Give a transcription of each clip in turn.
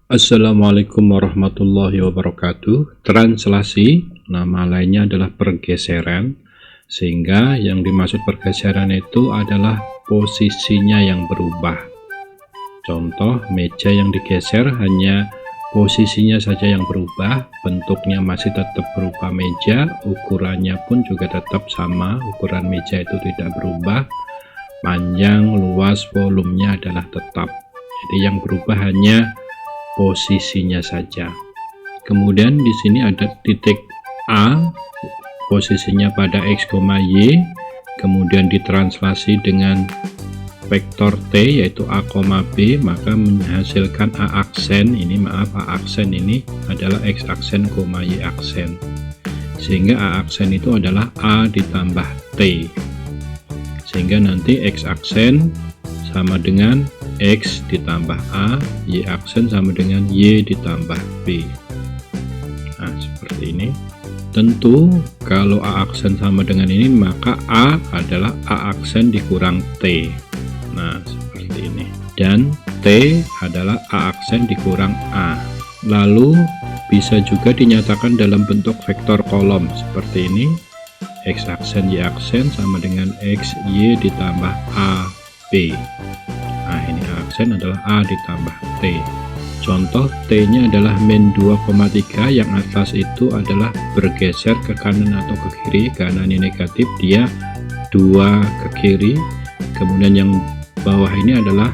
Assalamualaikum warahmatullahi wabarakatuh. Translasi, nama lainnya adalah pergeseran, sehingga yang dimaksud pergeseran itu adalah posisinya yang berubah. Contoh, meja yang digeser hanya posisinya saja yang berubah, bentuknya masih tetap berupa meja, ukurannya pun juga tetap sama, ukuran meja itu tidak berubah, panjang, luas, volumenya adalah tetap. Jadi yang berubah hanya posisinya saja. Kemudian di sini ada titik A, posisinya pada X, Y, kemudian ditranslasi dengan vektor T yaitu A, B, maka menghasilkan A aksen ini, A aksen ini adalah X aksen, Y aksen, sehingga A aksen itu adalah A ditambah T, sehingga nanti X aksen sama dengan X ditambah A, Y aksen sama dengan Y ditambah B. Nah, seperti ini. Tentu kalau A aksen sama dengan ini, maka A adalah A aksen dikurang T. Nah, seperti ini. Dan T adalah A aksen dikurang A. Lalu bisa juga dinyatakan dalam bentuk vektor kolom seperti ini. X aksen, Y aksen sama dengan X, Y ditambah A, B. Nah, ini A aksen adalah A ditambah T. Contoh, T-nya adalah min 2,3, yang atas itu adalah bergeser ke kanan atau ke kiri. Karena ini negatif, dia 2 ke kiri. Kemudian yang bawah ini adalah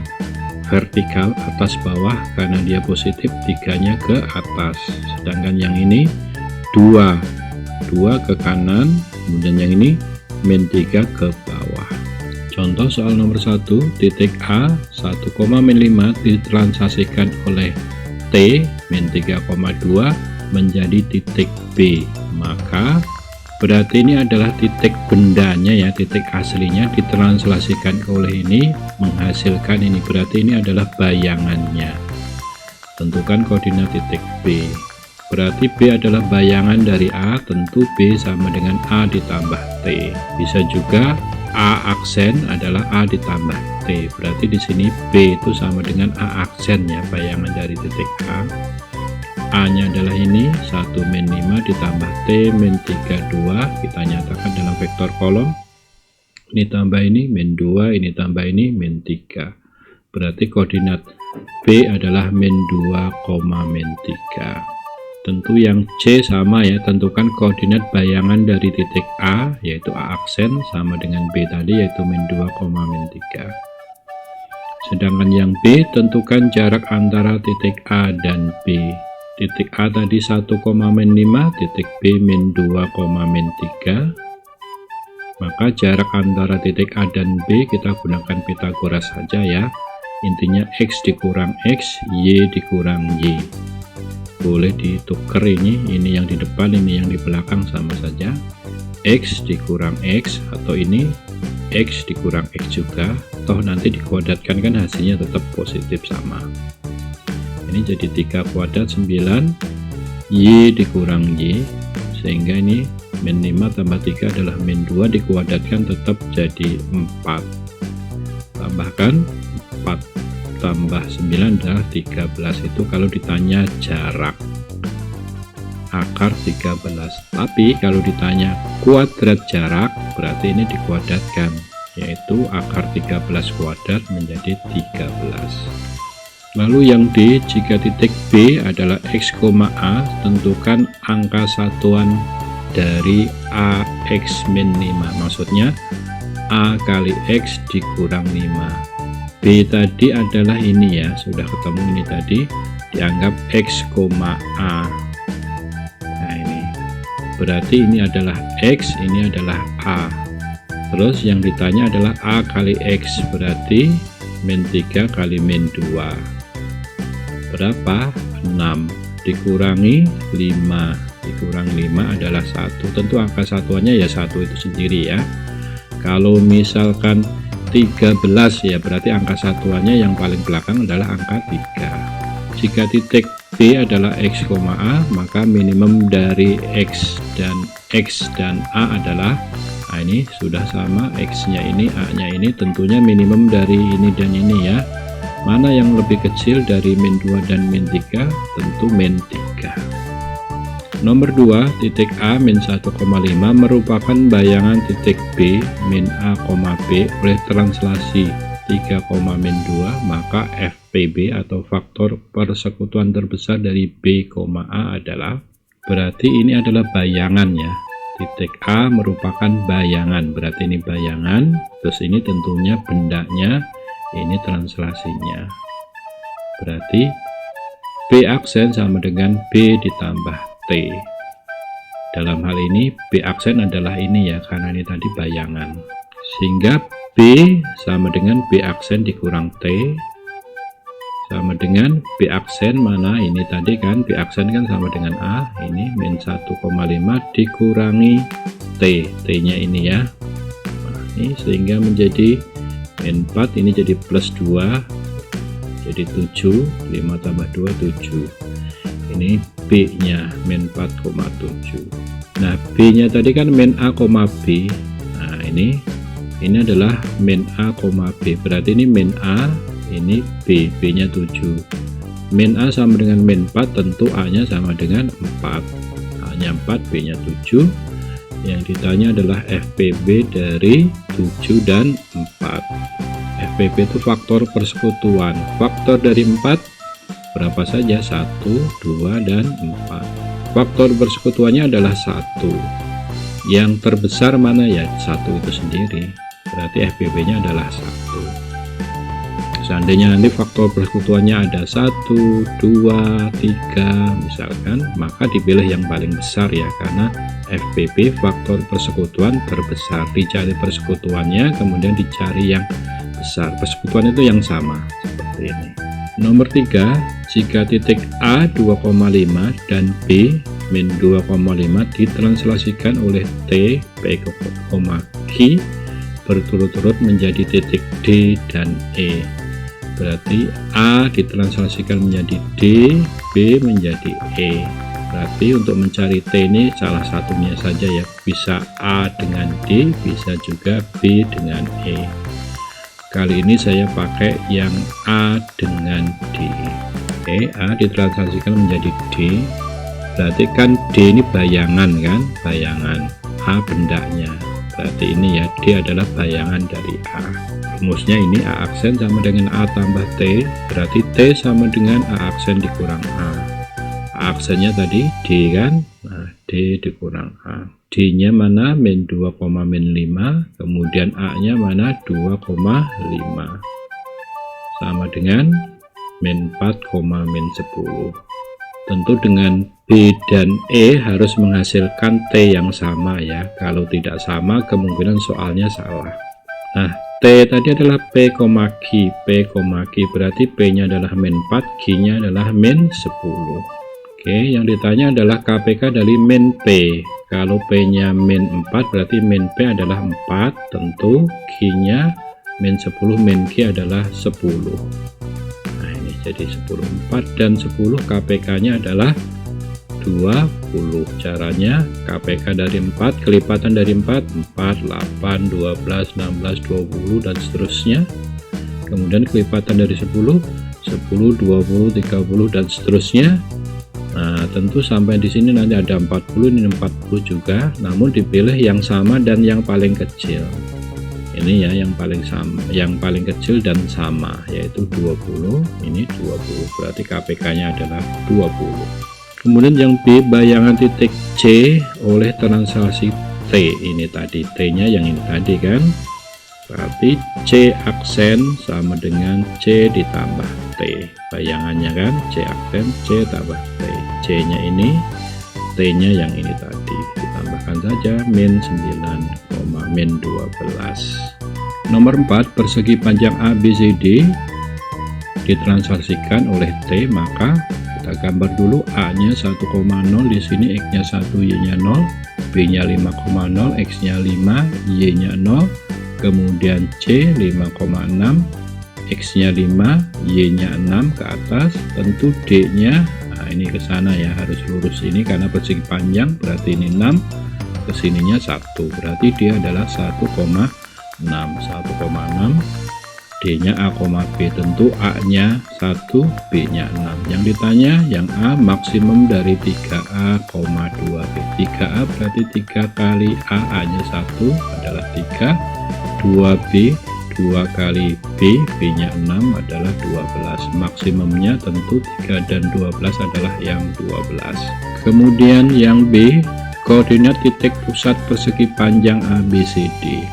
vertikal, atas bawah, karena dia positif, 3-nya ke atas. Sedangkan yang ini 2 ke kanan, kemudian yang ini min 3 ke bawah. Contoh soal nomor 1, titik A 1,5 ditranslasikan oleh T min 3,2 menjadi titik B, maka berarti ini adalah titik bendanya ya, titik aslinya ditranslasikan oleh ini menghasilkan ini, berarti ini adalah bayangannya. Tentukan koordinat titik B, berarti B adalah bayangan dari A, tentu B sama dengan A ditambah T. Bisa juga A aksen adalah A ditambah T, berarti di sini B itu sama dengan A aksen ya, bayangan dari titik A. A nya adalah ini 1 min 5 ditambah T min 32, kita nyatakan dalam vektor kolom. Ini tambah ini min 2, ini tambah ini min 3, berarti koordinat B adalah min 2, min 3. Tentu yang C sama ya, tentukan koordinat bayangan dari titik A yaitu A aksen sama dengan B tadi yaitu min 2, min 3. Sedangkan yang B, tentukan jarak antara titik A dan B. Titik A tadi 1, min 5, titik B min 2, min 3. Maka jarak antara titik A dan B kita gunakan Pitagoras saja ya. Intinya X dikurang X, Y dikurang Y. Boleh ditukar ini yang di depan, ini yang di belakang sama saja. X dikurang X, atau ini X dikurang X juga, toh nanti dikuadratkan kan hasilnya tetap positif sama. Ini jadi 3 kuadrat 9, Y dikurang Y, sehingga ini min 5 tambah 3 adalah min 2, dikuadratkan tetap jadi 4. Tambahkan 4 tambah 9 adalah 13, itu kalau ditanya jarak akar 13. Tapi kalau ditanya kuadrat jarak, berarti ini dikuadratkan, yaitu akar 13 kuadrat menjadi 13. Lalu yang D, jika titik B adalah X, A, tentukan angka satuan dari AX min 5, maksudnya A kali X dikurang 5. B tadi adalah ini ya, sudah ketemu ini tadi, dianggap X, A. Nah ini berarti ini adalah X, ini adalah A. Terus yang ditanya adalah A kali X, berarti min 3 kali min 2 berapa? 6 dikurangi 5, dikurang 5 adalah 1. Tentu angka satuannya ya 1 itu sendiri ya. Kalau misalkan 13 ya, berarti angka satuannya yang paling belakang adalah angka 3. Jika titik B adalah X, A, maka minimum dari X dan A adalah, nah ini sudah sama, X nya ini, A nya ini, tentunya minimum dari ini dan ini ya. Mana yang lebih kecil dari min 2 dan min 3? Tentu min 3. Nomor 2, titik A min 1,5 merupakan bayangan titik B min A, B oleh translasi 3, min 2, maka FPB atau faktor persekutuan terbesar dari B, A adalah, berarti ini adalah bayangan ya. Titik A merupakan bayangan, berarti ini bayangan, terus ini tentunya bendanya, ini translasinya. Berarti B aksen sama dengan B ditambah T. Dalam hal ini B aksen adalah ini ya, karena ini tadi bayangan. Sehingga B sama dengan B aksen dikurang T sama dengan B aksen, mana ini tadi kan B aksen kan sama dengan A, ini min 1,5 dikurangi T, T-nya ini ya. Nah, ini sehingga menjadi min 4, ini jadi plus 2, jadi 7, 5 tambah 2, 7. Ini B-nya min 4,7. Nah, B-nya tadi kan min A, B. Nah, ini adalah min A, B. Berarti ini min A, ini B, B-nya 7. Min A sama dengan min 4, tentu A-nya sama dengan 4. A-nya 4, B-nya 7. Yang ditanya adalah FPB dari 7 dan 4. FPB itu faktor persekutuan. Faktor dari 4 berapa saja? 1, 2, dan 4. Faktor persekutuannya adalah 1. Yang terbesar mana ya? 1 itu sendiri. Berarti FPB-nya adalah 1. Seandainya nanti faktor persekutuannya ada 1, 2, 3 misalkan, maka dipilih yang paling besar ya, karena FPB faktor persekutuan terbesar. Dicari persekutuannya, kemudian dicari yang besar. Persekutuan itu yang sama, seperti ini. Nomor 3, jika titik A 2,5 dan B min 2,5 ditranslasikan oleh T, P, Q berturut-turut menjadi titik D dan E. Berarti A ditranslasikan menjadi D, B menjadi E. Berarti untuk mencari T ini salah satunya saja ya, bisa A dengan D, bisa juga B dengan E. Kali ini saya pakai yang A dengan D. Oke, A ditranslasikan menjadi D, berarti kan D ini bayangan kan, bayangan, A bendanya. Berarti ini ya, D adalah bayangan dari A. Rumusnya ini A aksen sama dengan A tambah T, berarti T sama dengan A aksen dikurang A. A aksennya tadi D kan, nah D dikurang A. D-nya mana? Min 2, min 5, kemudian A-nya mana? 2,5, sama dengan min 4, min 10. Tentu dengan B dan E harus menghasilkan T yang sama ya. Kalau tidak sama, kemungkinan soalnya salah. Nah, T tadi adalah P, Q. P, Q berarti P-nya adalah min 4, Q-nya adalah min 10. Oke, yang ditanya adalah KPK dari min P. Kalau P-nya min 4, berarti min P adalah 4. Tentu Q-nya min 10, min Q adalah 10. Nah, ini jadi 10, 4 dan 10. KPK-nya adalah 20. Caranya KPK dari 4, kelipatan dari 4, 4, 8, 12, 16, 20, dan seterusnya. Kemudian kelipatan dari 10, 10, 20, 30, dan seterusnya. Nah, tentu sampai di sini nanti ada 40, ini 40 juga, namun dipilih yang sama dan yang paling kecil. Ini ya, yang paling sama, yang paling kecil dan sama, yaitu 20. Ini 20, berarti KPK-nya adalah 20. Kemudian yang B, bayangan titik C oleh translasi T. Ini tadi T-nya yang ini tadi kan. Berarti C aksen sama dengan C ditambah T. Bayangannya kan C aksen C tambah T. C-nya ini, T-nya yang ini tadi. Ditambahkan saja min 9, min 12. Nomor 4, persegi panjang ABCD ditranslasikan oleh T, maka kita gambar dulu. A-nya 1,0, di sini X-nya 1, Y-nya 0, B-nya 5,0, X-nya 5, Y-nya 0, kemudian C 5,6, X-nya 5, Y-nya 6 ke atas. Tentu D-nya, nah ini ke sana ya, harus lurus ini karena persegi panjang, berarti ini 6, kesininya 1, berarti dia adalah 1,6. D-nya A, B. Tentu A-nya 1, B-nya 6. Yang ditanya yang A maksimum dari 3A, 2B. 3A berarti 3 kali A, A-nya 1 adalah 3, 2B 2 kali B, B-nya 6 adalah 12. Maksimumnya tentu 3 dan 12 adalah yang 12. Kemudian yang B, koordinat titik pusat persegi panjang ABCD.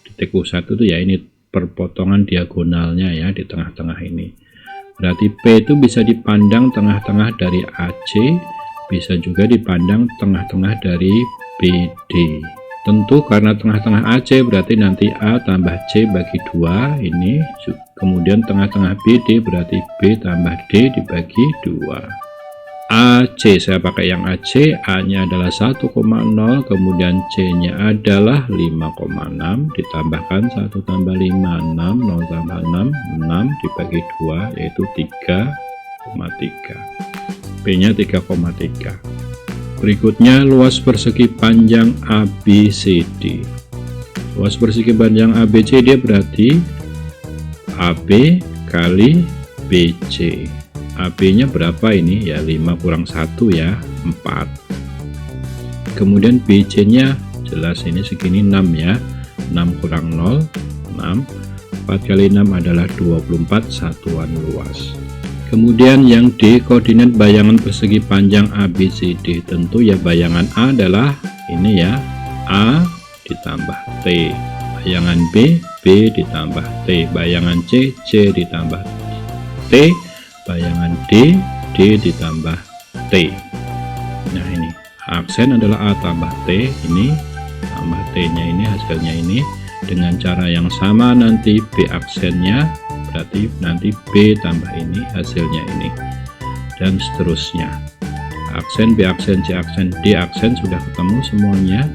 Titik pusat itu ya ini perpotongan diagonalnya ya di tengah-tengah ini. Berarti P itu bisa dipandang tengah-tengah dari AC, bisa juga dipandang tengah-tengah dari BD. Tentu karena tengah-tengah AC berarti nanti A tambah C bagi 2 ini, kemudian tengah-tengah BD berarti B tambah D dibagi 2. AC saya pakai yang AC, A-nya adalah 1,0, kemudian C-nya adalah 5,6, ditambahkan 1 tambah 5, 6, 0 tambah 6, 6 dibagi 2 yaitu 3,3. B-nya 3,3. Berikutnya luas persegi panjang ABCD. Luas persegi panjang ABCD berarti AB kali BC. AB nya berapa ini ya, 5 kurang 1 ya, 4. Kemudian BC nya jelas ini segini 6 ya, 6 kurang 0 6, 4 kali 6 adalah 24 satuan luas. Kemudian yang D, koordinat bayangan persegi panjang ABCD. Tentu ya bayangan A adalah ini ya, A ditambah T. Bayangan B, B ditambah T. Bayangan C, C ditambah T. Bayangan D, D ditambah T. Nah ini aksen adalah A tambah T, ini tambah T nya ini hasilnya ini. Dengan cara yang sama nanti B aksennya berarti nanti B tambah ini hasilnya ini, dan seterusnya. Aksen B aksen C aksen D aksen sudah ketemu semuanya.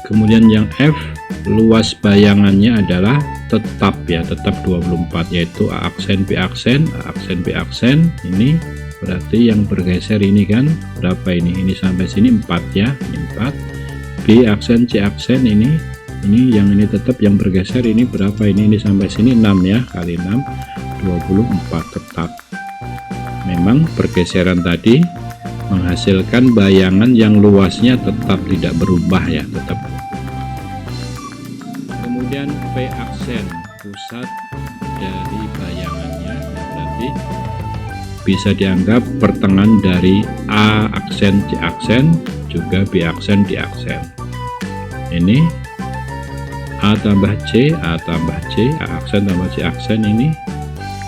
Kemudian yang F, luas bayangannya adalah tetap ya, tetap 24, yaitu A aksen B aksen, A aksen B aksen. Ini berarti yang bergeser ini kan berapa ini sampai sini 4 ya, ini 4. B aksen C aksen ini yang ini tetap, yang bergeser ini berapa ini sampai sini 6 ya, kali 6 24 tetap. Memang pergeseran tadi menghasilkan bayangan yang luasnya tetap tidak berubah ya, tetap. Kemudian P aksen, pusat dari bayangannya berarti bisa dianggap pertengahan dari A aksen C aksen juga B aksen D aksen. Ini A tambah C, A tambah C, A aksen tambah C aksen ini,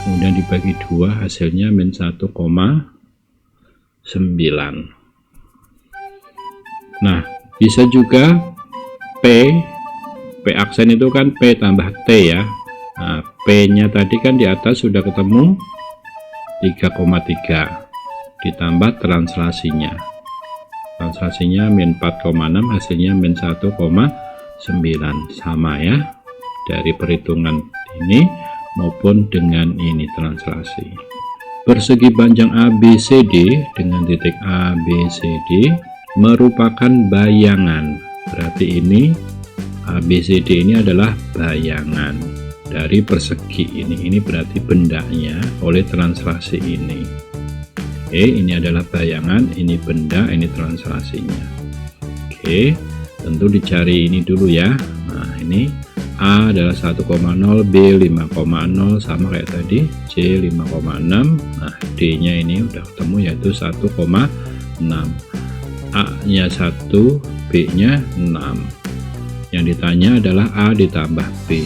kemudian dibagi 2 hasilnya min 1,9. Nah bisa juga P aksen itu kan P tambah T ya. Nah P nya tadi kan di atas sudah ketemu 3,3 ditambah translasinya min 4,6 hasilnya min 1,9, sama ya dari perhitungan ini maupun dengan ini translasi. Persegi panjang ABCD dengan titik ABCD merupakan bayangan, berarti ini ABCD ini adalah bayangan dari persegi ini berarti bendanya oleh translasi ini. Ini adalah bayangan, ini benda, ini translasinya. Oke, tentu dicari ini dulu ya. Nah ini A adalah 1,0, B 5,0 sama kayak tadi, C 5,6. Nah D nya ini udah ketemu yaitu 1,6. A nya 1, B nya 6. Yang ditanya adalah A ditambah B.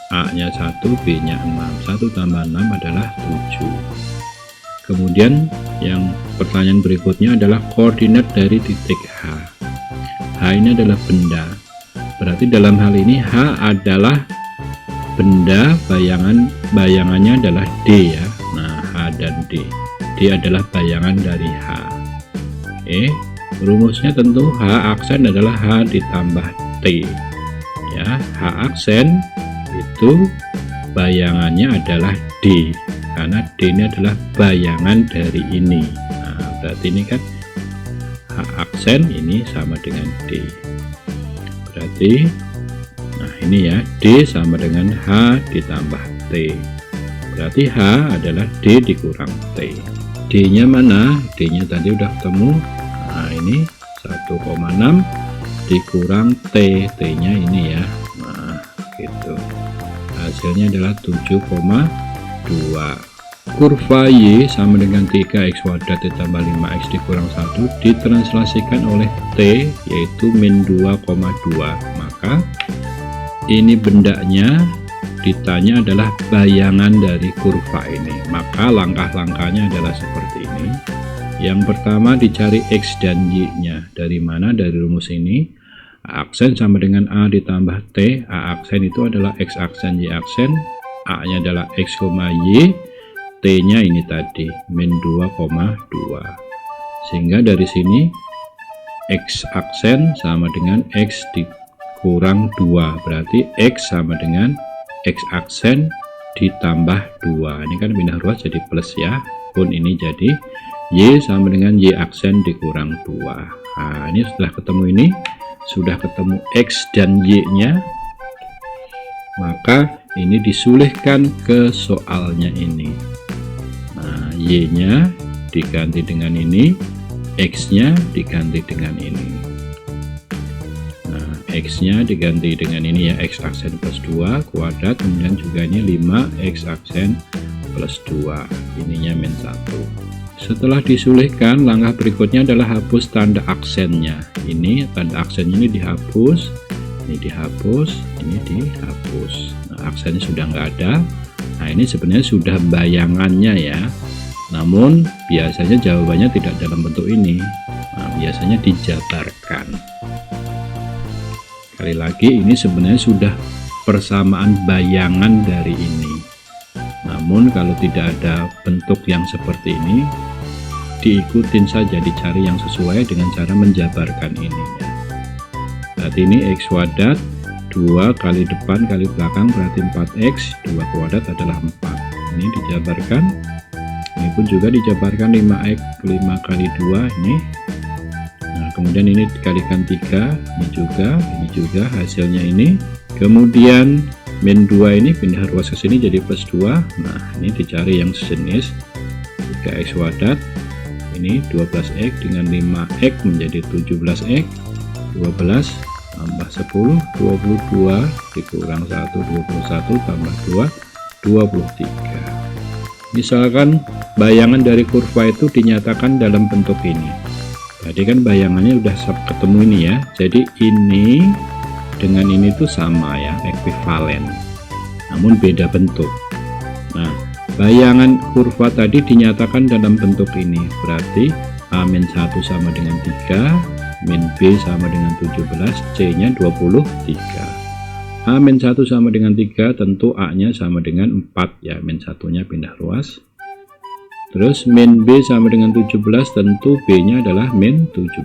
A nya 1, B nya 6. 1 tambah 6 adalah 7. Kemudian yang pertanyaan berikutnya adalah koordinat dari titik H. H ini adalah benda, berarti dalam hal ini H adalah benda, bayangannya adalah D ya. Nah H dan D adalah bayangan dari H. Rumusnya tentu H aksen adalah H ditambah T ya. H aksen itu bayangannya adalah D, karena D ini adalah bayangan dari ini. Nah berarti ini kan H aksen ini sama dengan D, berarti nah ini ya D sama dengan H ditambah T. T. Berarti H adalah D dikurang T. D nya mana? D nya tadi udah ketemu. Nah ini 1,6 dikurang T. T nya ini ya. Nah gitu, hasilnya adalah 7,2. Kurva Y sama dengan 3x kuadrat ditambah 5x dikurang 1 ditranslasikan oleh T yaitu min 2,2. Maka ini bendanya ditanya adalah bayangan dari kurva ini. Maka langkah-langkahnya adalah seperti ini. Yang pertama dicari X dan Y nya. Dari mana? Dari rumus ini. A aksen sama dengan A ditambah T. A aksen itu adalah X aksen Y aksen. A nya adalah X, Y. T nya ini tadi min 2,2. Sehingga dari sini X aksen sama dengan X dikurang 2. Berarti X sama dengan X aksen ditambah 2. Ini kan pindah ruas jadi plus ya. Pun ini jadi Y sama dengan Y aksen dikurang 2. Nah ini setelah ketemu ini, sudah ketemu X dan Y nya, maka ini disulihkan ke soalnya ini. Nah Y nya diganti dengan ini, X nya diganti dengan ini. Nah X nya diganti dengan ini ya, X aksen plus 2 kuadrat, kemudian juga ini 5X aksen plus 2, ininya min 1. Setelah disulihkan, langkah berikutnya adalah hapus tanda aksennya. Ini tanda aksen ini dihapus, ini dihapus, ini dihapus. Nah aksennya sudah nggak ada. Nah ini sebenarnya sudah bayangannya ya, namun biasanya jawabannya tidak dalam bentuk ini. Nah, biasanya dijabarkan. Sekali lagi, ini sebenarnya sudah persamaan bayangan dari ini. Namun kalau tidak ada bentuk yang seperti ini, diikutin saja, dicari yang sesuai dengan cara menjabarkan ininya. Berarti ini X kuadrat 2 kali depan kali belakang berarti 4x, 2 kuadrat adalah 4. Ini dijabarkan. Ini pun juga dijabarkan 5x, 5 kali 2 ini. Nah kemudian ini dikalikan 3, ini juga hasilnya ini. Kemudian min 2 ini pindah ruas ke sini jadi plus 2. Nah ini dicari yang sejenis, 3x kuadrat. Ini 12x dengan 5x menjadi 17x, 12 tambah 10, 22 dikurang 1, 21 tambah 2, 23. Misalkan bayangan dari kurva itu dinyatakan dalam bentuk ini. Tadi kan bayangannya udah ketemu ini ya. Jadi ini dengan ini tuh sama ya, ekuivalen. Namun beda bentuk. Nah, bayangan kurva tadi dinyatakan dalam bentuk ini. Berarti A-1 sama dengan 3, min B sama dengan 17, C-nya 23. A-1 sama dengan 3, tentu A-nya sama dengan 4 ya, min 1-nya pindah ruas. Terus min B sama dengan 17, tentu B-nya adalah min 17,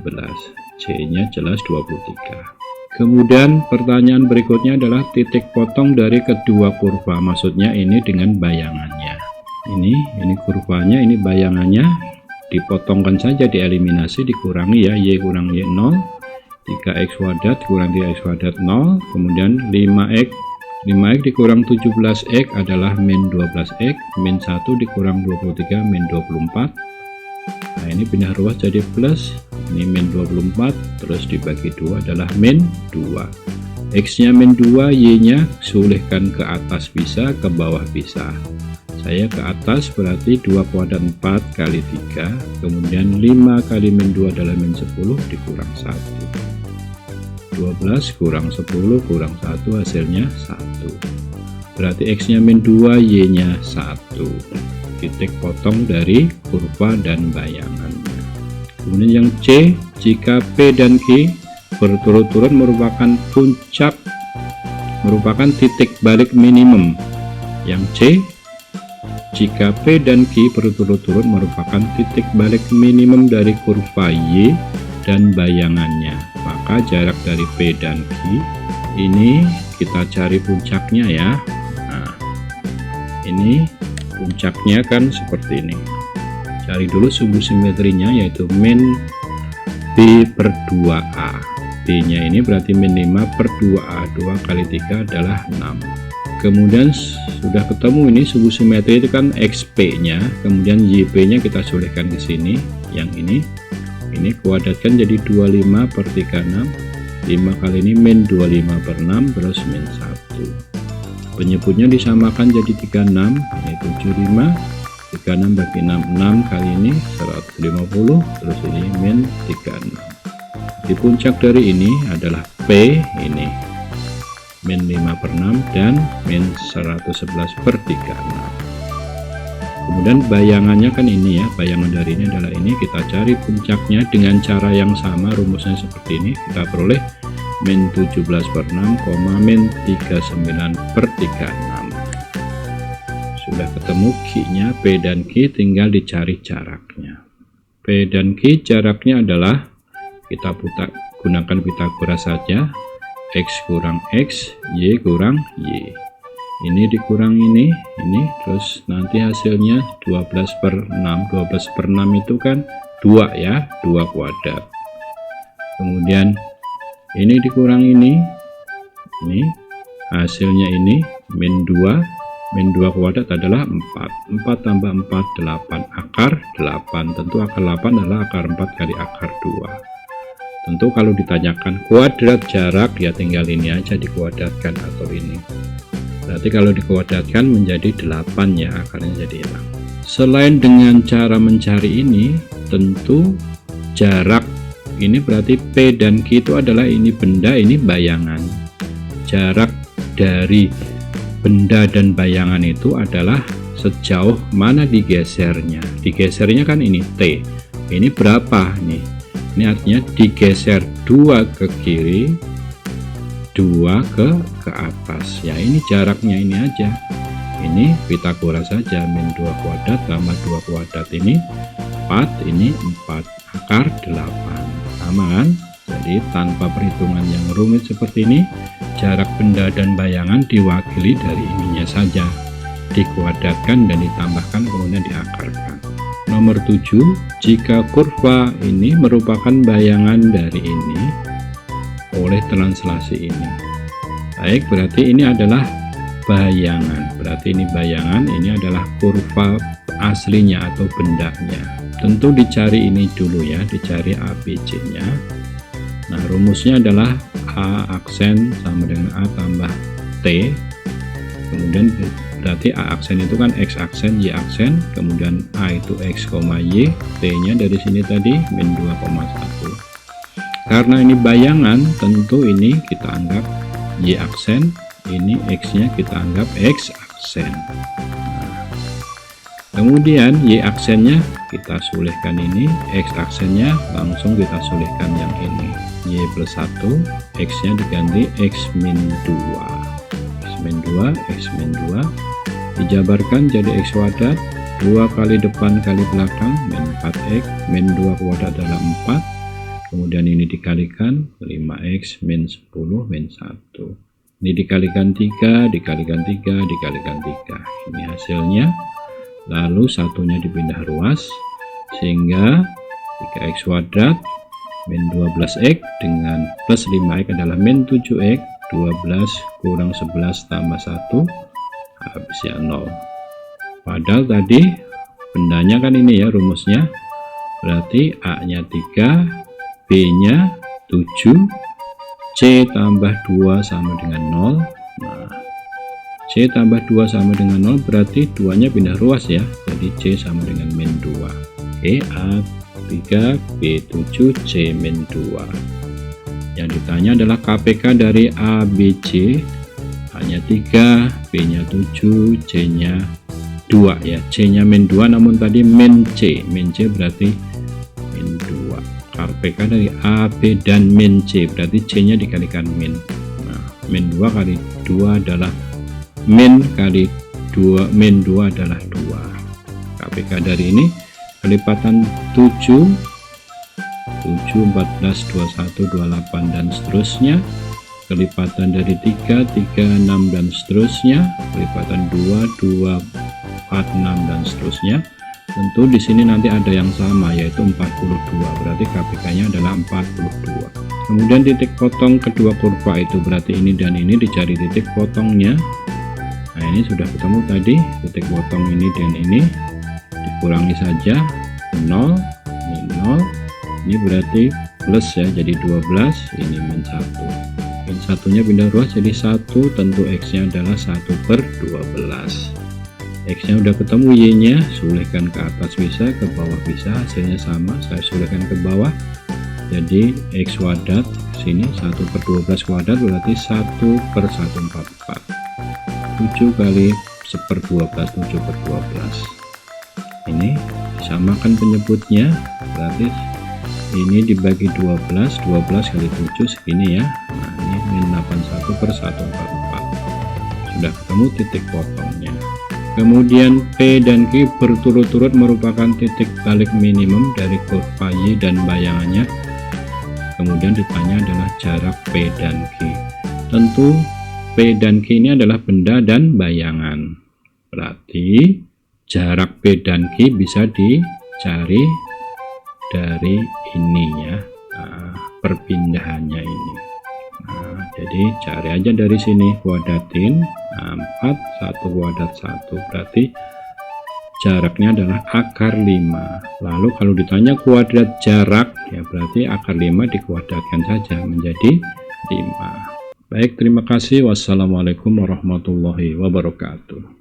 C-nya jelas 23. Kemudian pertanyaan berikutnya adalah titik potong dari kedua kurva, maksudnya ini dengan bayangannya. Ini kurvanya, ini bayangannya, dipotongkan saja, dieliminasi, dikurangi ya, Y kurang Y 0, 3x kuadrat kurang 3x kuadrat 0, kemudian 5x dikurang 17x adalah min 12x, min 1 dikurang 23 min 24. Nah ini pindah ruas jadi plus, ini min 24, terus dibagi 2 adalah min 2. X nya min 2, Y nya sulihkan ke atas bisa, ke bawah bisa. Saya ke atas berarti 2 kuadrat 4 kali 3, kemudian 5 kali min 2 adalah min 10 dikurang 1. 12 kurang 10 kurang 1 hasilnya 1. Berarti X nya min 2, Y nya 1. Titik potong dari kurva dan bayangannya. Kemudian yang C, jika P dan Q berturut-turut merupakan puncak, merupakan titik balik minimum. Yang C, jika P dan Q berturut-turut merupakan titik balik minimum dari kurva Y dan bayangannya, maka jarak dari P dan Q ini kita cari puncaknya ya. Nah, ini puncaknya kan seperti ini. Cari dulu sumbu simetrinya, yaitu min B per 2A. B nya ini berarti min 5 per 2A, 2 kali 3 adalah 6. Kemudian sudah ketemu ini suhu simetri itu kan XP nya, kemudian YP nya kita sulihkan ke sini, yang ini kuadratkan jadi 25 per 36, 5 kali ini min 25 per 6 terus min 1. Penyebutnya disamakan jadi 36, ini 75, 36 bagi 6, 6 kali ini 150, terus ini min 36. Di puncak dari ini adalah P, ini min 5 per 6 dan min 111 per 36. Kemudian bayangannya kan ini ya, bayangan dari ini adalah ini, kita cari puncaknya dengan cara yang sama, rumusnya seperti ini, kita peroleh min 17 per 6, min 39 per 36. Sudah ketemu Q nya, P dan Q, tinggal dicari jaraknya. P dan Q jaraknya adalah, kita gunakan Pitagoras saja, X kurang X, Y kurang Y. Ini dikurang ini, terus nanti hasilnya 12 per 6. 12 per 6 itu kan 2 ya, 2 kuadrat. Kemudian ini dikurang ini hasilnya ini min 2 kuadrat adalah 4. 4 tambah 4, 8, akar 8. Tentu akar 8 adalah akar 4 kali akar 2. Tentu kalau ditanyakan kuadrat jarak, ya tinggal ini aja dikuadratkan atau ini. Berarti kalau dikuadratkan menjadi 8 ya, akarnya jadi hilang. Selain dengan cara mencari ini, tentu jarak ini berarti P dan Q itu adalah ini benda, ini bayangan. Jarak dari benda dan bayangan itu adalah sejauh mana digesernya. Digesernya kan ini T. Ini berapa nih? Ini artinya digeser 2 ke kiri, 2 ke atas ya. Ini jaraknya ini aja, ini Pitagoras saja, min 2 kuadrat tambah 2 kuadrat ini 4, ini 4, akar 8, sama kan? Jadi tanpa perhitungan yang rumit seperti ini, jarak benda dan bayangan diwakili dari ininya saja, dikuadratkan dan ditambahkan kemudian diakarkan. Nomor 7, jika kurva ini merupakan bayangan dari ini oleh translasi ini. Baik, berarti ini adalah bayangan. Berarti ini bayangan, ini adalah kurva aslinya atau bendanya. Tentu dicari ini dulu ya, dicari ABC-nya. Nah, rumusnya adalah A aksen sama dengan A tambah T. Kemudian berarti A aksen itu kan X aksen, Y aksen, kemudian A itu X, Y, T-nya dari sini tadi min 2,1. Karena ini bayangan, tentu ini kita anggap Y aksen, ini X-nya kita anggap X aksen. Nah, kemudian Y aksennya kita sulihkan ini, X aksennya langsung kita sulihkan yang ini. Y plus 1, X-nya diganti X min 2. X min 2, X min 2. Dijabarkan jadi X kuadrat, 2 kali depan kali belakang, min 4X, min 2 kuadrat adalah 4. Kemudian ini dikalikan 5x min 10 min 1. Ini dikalikan 3, dikalikan 3, dikalikan 3. Ini hasilnya. Lalu satunya dipindah ruas, sehingga 3x kuadrat min 12x dengan plus 5x adalah min 7x. 12 kurang 11 tambah 1 habisnya 0. Padahal tadi bendanya kan ini ya rumusnya. Berarti A nya 3, B nya 7, C tambah 2 sama dengan 0. Nah, C tambah 2 sama dengan 0 berarti 2 nya pindah ruas ya, jadi C sama dengan min 2. Oke, A 3, B 7, C min 2. Yang ditanya adalah KPK dari A, B, C. A nya 3, B nya 7, C nya 2 ya, C nya min 2, namun tadi min C berarti min 2. KPK dari A, B, dan min C berarti C nya dikalikan min. Nah, min 2 kali 2 adalah min kali 2, min 2 adalah 2. KPK dari ini kelipatan 7, 14, 21, 28 dan seterusnya. Kelipatan dari 3, 3, 6 dan seterusnya. Kelipatan 2, 2, 4, 6 dan seterusnya. Tentu di sini nanti ada yang sama yaitu 42, berarti KPK-nya adalah 42. Kemudian titik potong kedua kurva itu berarti ini dan ini dicari titik potongnya. Nah, ini sudah ketemu tadi titik potong ini dan ini, dikurangi saja 0, ini 0, ini berarti plus ya, jadi 12, ini min 1. Min satunya pindah ruas jadi 1, tentu X nya adalah 1/12. X nya udah ketemu, Y nya sulihkan ke atas bisa, ke bawah bisa, hasilnya sama, saya sulihkan ke bawah, jadi X kuadrat sini 1/12 kuadrat berarti 1/144. 7 kali 1/12, 7/12. Ini disamakan penyebutnya, berarti ini dibagi 12, 12 kali 7 segini ya. Nah, ini min 81/144. Sudah ketemu titik potongnya. Kemudian P dan Q berturut-turut merupakan titik balik minimum dari kurva Y dan bayangannya. Kemudian ditanya adalah jarak P dan Q. Tentu P dan Q ini adalah benda dan bayangan. Berarti jarak P dan Q bisa dicari dari ini ya. Nah, perpindahannya ini. Nah, jadi cari aja dari sini, kuadratin. Nah, 4, 1 kuadrat 1 berarti jaraknya adalah akar 5. Lalu kalau ditanya kuadrat jarak ya berarti akar 5 dikuadratkan saja menjadi 5. Baik, terima kasih. Wassalamualaikum warahmatullahi wabarakatuh.